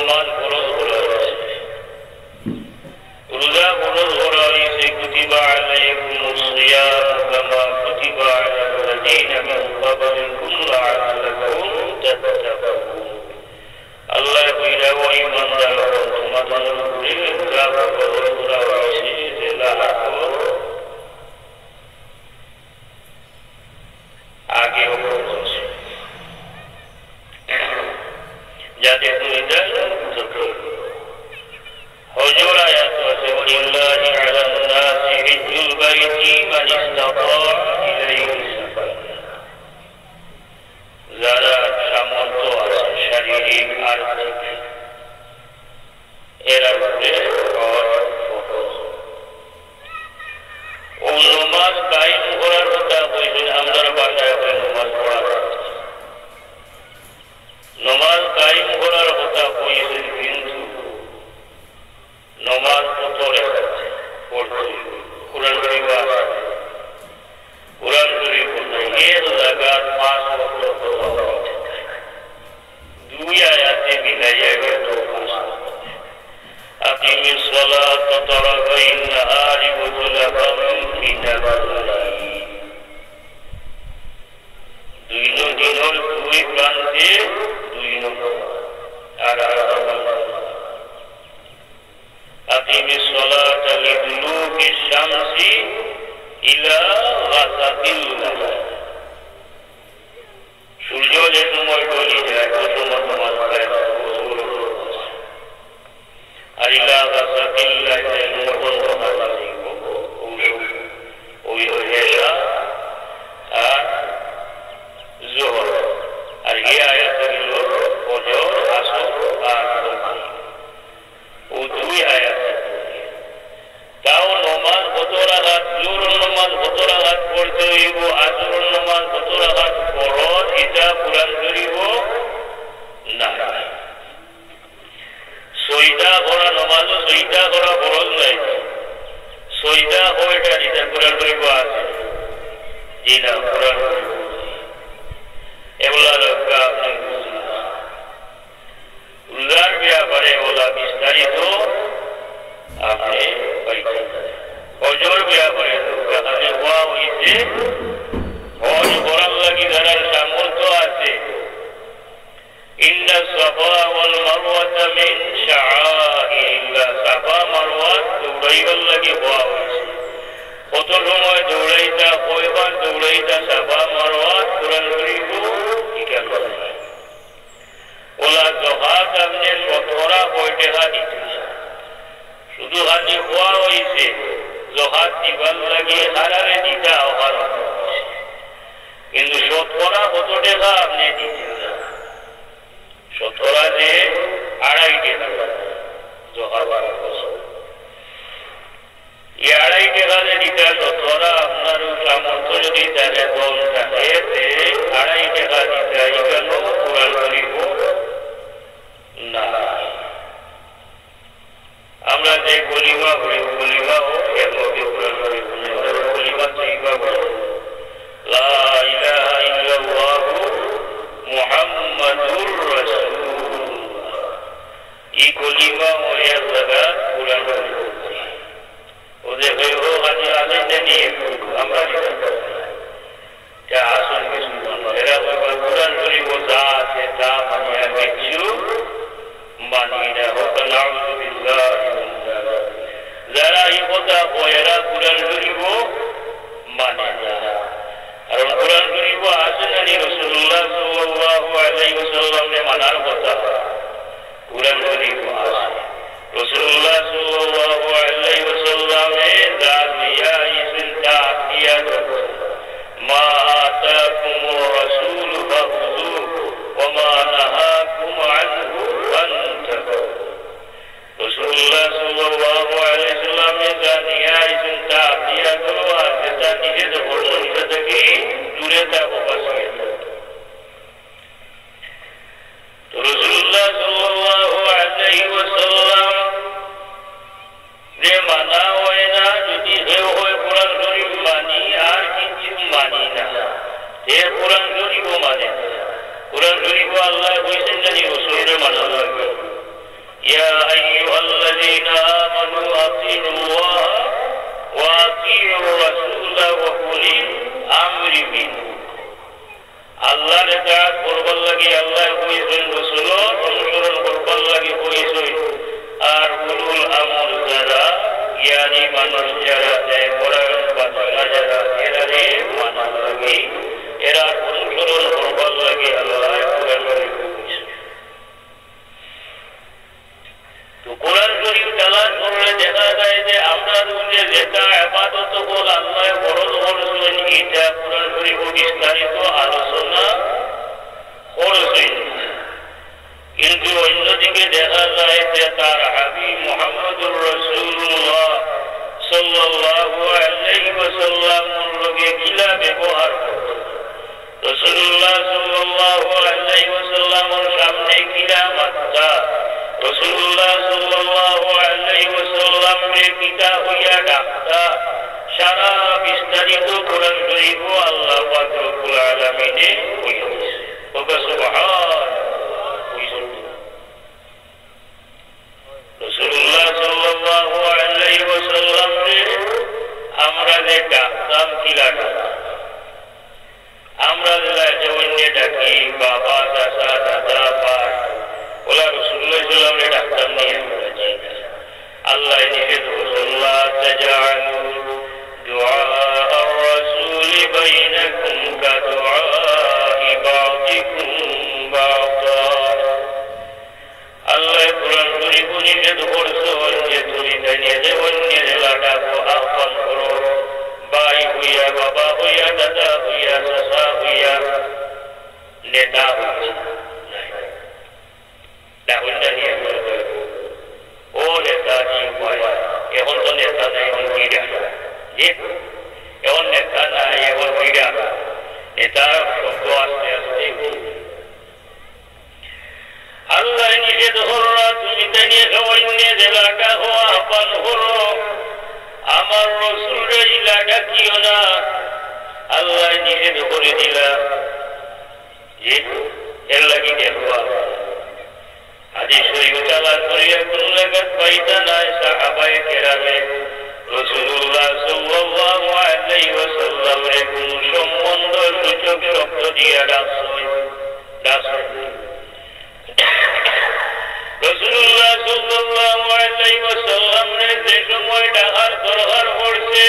নমাজ ফরজ করা হয়েছে, রোজা ফরজ করা হয়েছে। কুতিবা আলাইকুমুস সিয়াম কামা কুতিবা আলাল লাযীনা মিন ক্বাবলিকুম লাআল্লাকুম তাত্তাকুন। আল্লাহ কইরা ও ঈমানদারগণ, তোমাদের উপরে রোজা ফরজ করা হয়েছে যে লাআল্লাকুম আগে হয়েছে, যাতে তুমি হজর আয়াত আছে, ওয়ালিল্লাহি আলান নাসি হিজ্জুল বাইতি মান ইসতাতা ইলাইহি সাবিলা। যারা সামর্থ্য আছে শারীরিক আর্থিক, এরা উপরে হজ ফরজ। ও নমাজ কায়েম করার কথা কইছে, আমরা বাসায় নমাজ পড়া, নমাজ কায়েম করার কথা কইছে, কিন্তু নমাজ কত রেখাচ্ছে পড়ছে, কোরআন শরীফ আছে, কোরআন শরীফ এর লাগাত 5 ওয়াক্ত দুই আয়াতে মিলাইয়া গেল 5 ওয়াক্ত। আকিমিস সালাতা তারাফাইন নাহারি ওয়া যুলফান মিনাল লাইল। দিনের দুই প্রান্তে দুই নম্বর আর আকিমিস সালাতা লিদুলুকিশ শামসি ইলা গাসাকিল লাইল। সূর্য যে সময় ঢলে যায় ওই সময় নামাজ পড়া, আর ইলা গাসাকিল লাইল ওই এশা আর যোহর। আর এই আয়াত হল ফজর, আসর আর মাগরিব, ও দুই আয়াত। তাও নমাজ কত রাকাত, জোহরের নমাজ কত রাকাত পড়তে হইব, আসরের নমাজ কত রাকাত ফরজ, এটা কোরআন শরীফ না। সজদা করা নমাজও সজদা করা ফরজ নাই, সজদা ওইটা যেটা কোরআন শরীফ আছে, যেটা কোরআন শরীফ এগুলা লোক আপনি বুঝলেন। রোজার ব্যাপারে ওলা বিস্তারিত আপনি পাইছেন। হজর ব্যাপারে লোকালে হওয়া হয়েছে, হজ করার লাগি যারা সামর্থ্য আছে, ইন্না সাফা ওয়াল মারওয়াতা মিন শাআইরিল্লাহ, সাফা মারওয়া দৌড়াইবার লাগি হওয়া হয়েছে। কত সময় দৌড়াইতা, কয়বার দৌড়াইতা সাফা মারওয়া, কোরআন শরীফ ঠিকা করে। ওলা জহাজ আপনি শতকরা কয় টাকা দিতে, শুধু হাতে হওয়া হয়েছে, জহাজ দিবার লাগে হারারে দিতে আহ্বান, কিন্তু শতকরা কত টাকা আপনি দিতেন না। শতকরা যে 2.5 টাকা জহাজ, এই 2.5 টাকা যে দিতে, শতকরা আপনার সামর্থ্য যদি তাহলে দল থাকে 2.5 টাকা দিতে, এখানে কোরআন শরীফ না। আমরা যে কলিমা করি, কলিমা ও এর মধ্যে কোরআন শরীফ নেই, কলিমা তৈবা বলে লা ইলাহা ইল্লাল্লাহু মুহাম্মাদুর রাসূলুল্লাহ। এই কলিমা ও এর জায়গা কোরআন শরীফ ওদের হইও হাজি আলাইতে নিয়ে আমরা যা আসল কিছু এরা কোরআন শরীফ যা আছে তা মানিয়া কিছু মানি না। যারা এই কথা এরা কোরআন শরীফ মানে না, কারণ কোরআন শরীফ আসেন রাসূলুল্লাহ সাল্লাল্লাহু আলাইহি ওয়াসাল্লামের মানার কথা। কোরআন শরীফ আছে রাসূলুল্লাহ সাল্লাল্লাহু আলাইহি ওয়াসাল্লামের জামিয়া ইসিন তাকিয়াত, মা আতাকুমুর রাসূল ফাখুযুহু ওয়া মা নাহাকুম আনহু ফান্তাহু। রাসূলুল্লাহ সাল্লাল্লাহু আলাইহি ওয়াসাল্লামের জামিয়া ইসিন তাকিয়াত আর যেটা নিজে ধর্ম থেকে দূরে থাকো বাঁচিয়ে। রাসূলুল্লাহ সাল্লাল্লাহু আলাইহি ওয়াসাল্লাম ইয়া আইয়ুহাল্লাযীনা আমানু আতিউল্লাহ ওয়া আতিউর রাসূলা ওয়া উলিল আমরি মিনকুম। আল্লাহর ইতাআত করবার লাগি আল্লাহ কইছেন, রাসূলর অনুসরণ করবার লাগি কইছেন। আর উলুল আমর যারা জ্ঞানী মানুষ যারা কোরআন বাদশা যারা এরারে মানার লাগি এরা অনুসরণ করবার লাগি আল্লাহ কোরআন শরীফ কইছেন। তো কোরআন শরীফ তেলাওয়াত করলে দেখা যায় যে আমরা দুনিয়া যেটা ইবাদত বল আল্লাহ ফরজ করেছেন এটা কোরআন শরীফ বিস্তারিত আলোচনা করেছেন। কিন্তু অন্যদিকে দেখা যায় যে তার হাবিব মুহাম্মদুর রাসূলুল্লাহ সাল্লাল্লাহু আলাইহি ওয়াসাল্লামের লগে কিলা ব্যবহার করত, রাসূলুল্লাহ সাল্লাল্লাহু আলাইহি ওয়াসাল্লামের সামনে কিলা মাত্তা, রাসূলুল্লাহ সাল্লাল্লাহু আলাইহি ওয়াসাল্লামকে পিতা হইয়া ডাকতা, সারা বিস্তারিত কোরআন শরীফ আল্লাহ পাক রব্বুল আলামিনে কইছে। সুবহানাল্লাহ। রাসূলুল্লাহ সাল্লাল্লাহু আলাইহি ওয়াসাল্লামকে আমরা যে ডাকতাম কিলা ডাকতাম, আমরা যে অন্য ডাকি বাবা চাচা দাদা ভাই ওলা রাসূলুল্লাহ সাল্লাল্লাহু আলাইহি ডাকতাম নিয়ে আমরা যাই। আল্লাহ নিষেধ করলেন লা তাজআলু দুআ আর-রাসূল বাইনাকুম কাদুআই বা'দিকুম বা'দা। আল্লাহ কোরআন শরীফ নিষেধ করছেন যে তুমি যে অন্যের ডাকো আহ্বান করো, ভাই হইয়া বাবা হইয়া দাদা হইয়া চাচা হইয়া নেতা হইয়া ও নেতা এখন তো নেতা নাই, এখন হইয়া এখন নেতা নাই, এখন হইয়া নেতা শব্দ আস্তে আস্তে আল্লাহ নিষেধ করল তুমি জানিয়ে অন্য জেলাটা হওয়া আহ্বান করো, আমার রাসূলরে ইলা ডাকিও না। আল্লাহ নিষেধ করে দিলা এর লাগি দেখবা হাদিস শরীফ তেলাওয়াত করিয়া কোন জায়গায় পাইতা নাই সাহাবায়ে কেরামে রাসূলুল্লাহ সাল্লাল্লাহু আলাইহি ওয়াসাল্লামের কোন সম্বন্ধ সূচক শব্দ দিয়া ডাকছেন। রাসূলুল্লাহ সাল্লাল্লাহু আলাইহি ওয়াসাল্লামের যে সময় ডাকার দরকার পড়ছে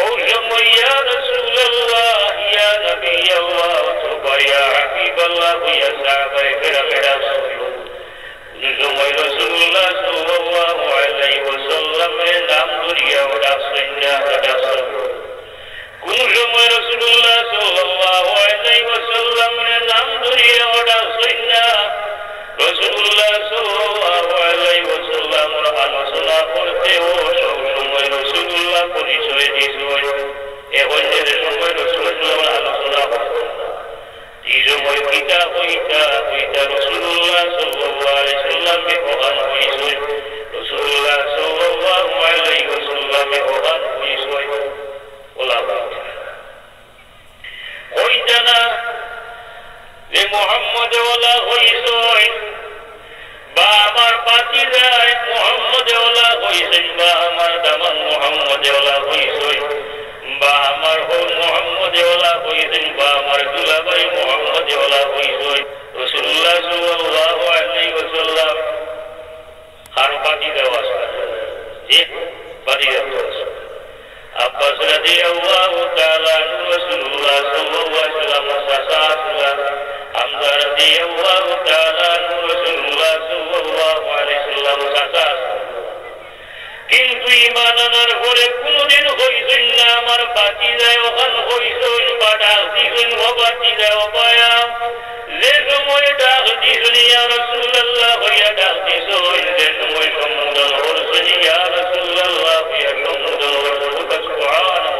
ওই সময় ইয়া রাসূলুল্লাহ ইয়া নবী আল্লাহ অথবা ইয়া হাবিবাল্লাহ ইয়া সাহাবায়ে কেরামে ডাকছেন। ওই সময় রাসূলুল্লাহ সাল্লাল্লাহু আলাইহি ওয়াসাল্লামের নাম ধরিয়া ডাকছেন না ডাকছেন। কোন সময় রাসূলুল্লাহ সাল্লাল্লাহু আলাইহি ওয়াসাল্লামের নাম ধরিয়া ডাকছেন না। রাসূলুল্লাহ সাল্লাল্লাহু আলাইহি ওয়াসাল্লামের আলোচনা করতে ও সব সময় রাসূলুল্লাহ পরিচয় দিয়েছেন। এখন যে সময় রাসূলুল্লাহর আলোচনা করতেন এই সময় পিতা হইতা রাসূলুল্লাহ সাল্লাল্লাহু আলাইহি ওয়াসাল্লামকে প্রদান হয়েছেন। রাসূলুল্লাহ সাল্লাল্লাহু আলাইহি ওয়াসাল্লামে প্রদান হয়েছেন ওলামা হইতা না যে মুহাম্মদ ওলা হইছেন বা আমার বাতিজায় মুহাম্মদ ওলা হইছেন বা আমার দামান মুহাম্মদ ওলা হইছেন বা আমার হোল মুহাম্মদ ওলা হইছেন বা আমার দুলাভাই মুহাম্মদ ওলা হইছেন। রাসূলুল্লাহ সাল্লাল্লাহু আলাইহি ওয়াসাল্লাম আর বাতিজা ওয়াসা জি বাতিজা ওয়াসা আব্বাস রাদিয়াল্লাহু তাআলা রাসূলুল্লাহ সাল্লাল্লাহু আলাইহি ওয়াসাল্লাম সাসাসুলা হামজা রাদিয়াল্লাহু তাআলা রাসূলুল্লাহ সাল্লাল্লাহু আলাইহি ওয়াসাল্লাম সাসাসুলা। কিন্তু ঈমান আনার পরে কোনদিন হইছেন না আমার বাতিজায় ওখান হইছেন বা ডাক দিছেন ও বাতিজায় ও পায়া যে সময় ডাক দিছেন ইয়া রাসূলুল্লাহ হইয়া ডাক দিছেন যে সময় সম্বোধন করছেন ইয়া রাসূলুল্লাহ হইয়া সম্বোধন করছেন। সুবহানাল্লাহ।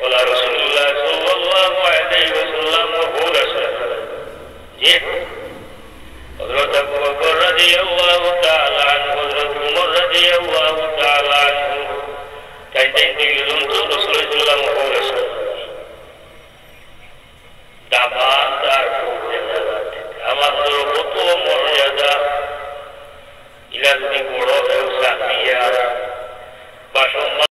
ওলা রাসূলুল্লাহ সাল্লাল্লাহু আলাইহি ওয়াসাল্লাম বলেছেন যে হযরত আবু বকর রাদিয়াল্লাহু তাআলা আনহু হযরত উমর রাদিয়াল্লাহু তাআলা আনহু কাইতেন দিলুন তো রাসূলুল্লাহ বলেছেন দামাদার বান্দর কত